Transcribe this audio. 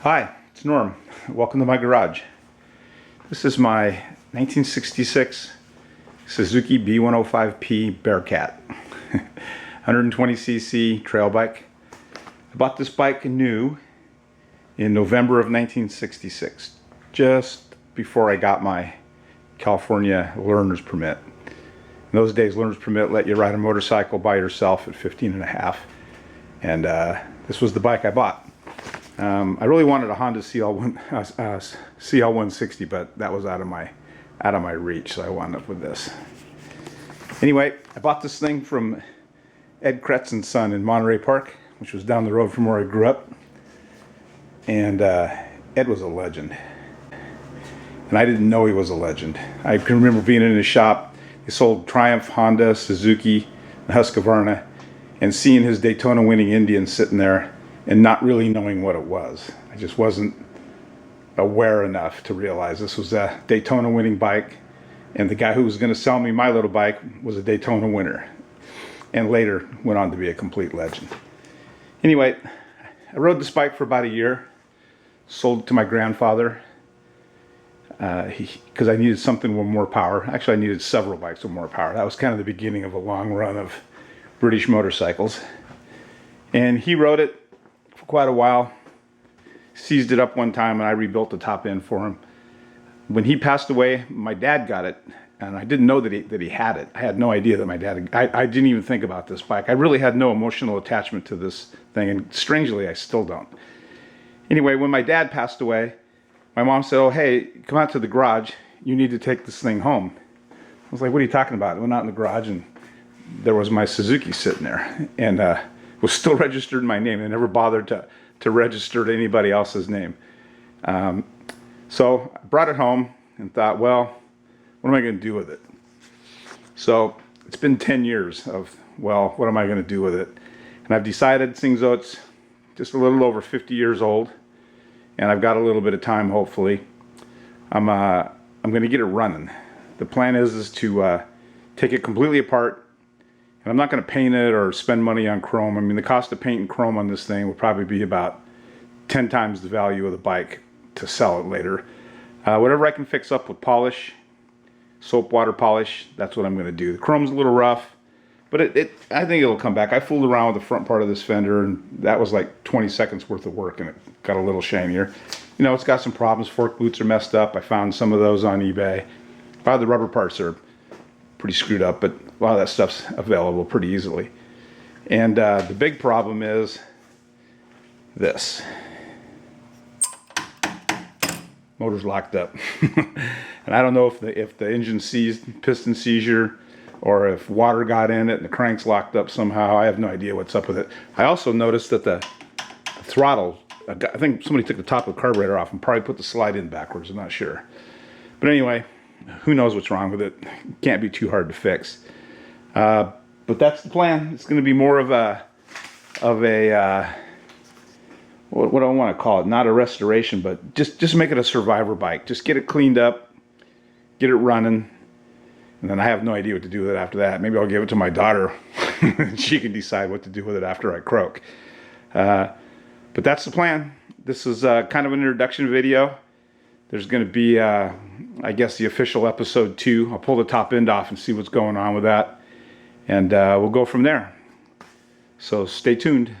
Hi, it's Norm. Welcome to my garage. This is my 1966 Suzuki B105P Bearcat. 120cc trail bike. I bought this bike new in November of 1966, just before I got my California learner's permit. In those days, learner's permit let you ride a motorcycle by yourself at 15 and a half. And this was the bike I bought. I really wanted a Honda CL160, but that was out of my reach, so I wound up with this. Anyway, I bought this thing from Ed Kretz and Son in Monterey Park, which was down the road from where I grew up. And Ed was a legend, and I didn't know he was a legend. I can remember being in his shop. He sold Triumph, Honda, Suzuki, and Husqvarna, and seeing his Daytona winning Indian sitting there and not really knowing what it was. I just wasn't aware enough to realize this was a Daytona winning bike, and the guy who was going to sell me my little bike was a Daytona winner, and later went on to be a complete legend. Anyway, I rode this bike for about a year, sold it to my grandfather, because I needed something with more power. Actually, I needed several bikes with more power. That was kind of the beginning of a long run of British motorcycles. And he rode it for quite a while, seized it up one time, and I rebuilt the top end for him. When he passed away, my dad got it, and I didn't know that he had it. I had no idea that my dad I didn't even think about this bike. I really had no emotional attachment to this thing, and strangely, I still don't. Anyway, when my dad passed away, my mom said, "Oh, hey, come out to the garage. You need to take this thing home." I was like, "What are you talking about?" I went out in the garage, and there was my Suzuki sitting there, and was still registered in my name. I never bothered to register to anybody else's name. So I brought it home and thought, well, what am I going to do with it? So it's been 10 years of, well, what am I going to do with it? And I've decided, seeing though it's just a little over 50 years old, and I've got a little bit of time, hopefully, I'm going to get it running. The plan is to take it completely apart. And I'm not going to paint it or spend money on chrome. I mean, the cost of painting chrome on this thing will probably be about 10 times the value of the bike to sell it later. Whatever I can fix up with polish, soap water polish, that's what I'm going to do. The chrome's a little rough, but I think it'll come back. I fooled around with the front part of this fender, and that was like 20 seconds worth of work, and it got a little shinier. You know, it's got some problems. Fork boots are messed up. I found some of those on eBay. A lot of the rubber parts are pretty screwed up, but a lot of that stuff's available pretty easily. And the big problem is this. Motor's locked up. And I don't know if the engine seized, piston seizure, or if water got in it and the crank's locked up somehow. I have no idea what's up with it. I also noticed that the throttle, I think somebody took the top of the carburetor off and probably put the slide in backwards. I'm not sure. But anyway, who knows what's wrong with it. Can't be too hard to fix. But that's the plan. It's going to be more of a what do I want to call it? Not a restoration, but just make it a survivor bike. Just get it cleaned up, get it running, and then I have no idea what to do with it after that. Maybe I'll give it to my daughter. She can decide what to do with it after I croak. But that's the plan. This is kind of an introduction video. There's going to be, I guess, the official episode 2. I'll pull the top end off and see what's going on with that. And we'll go from there. So stay tuned.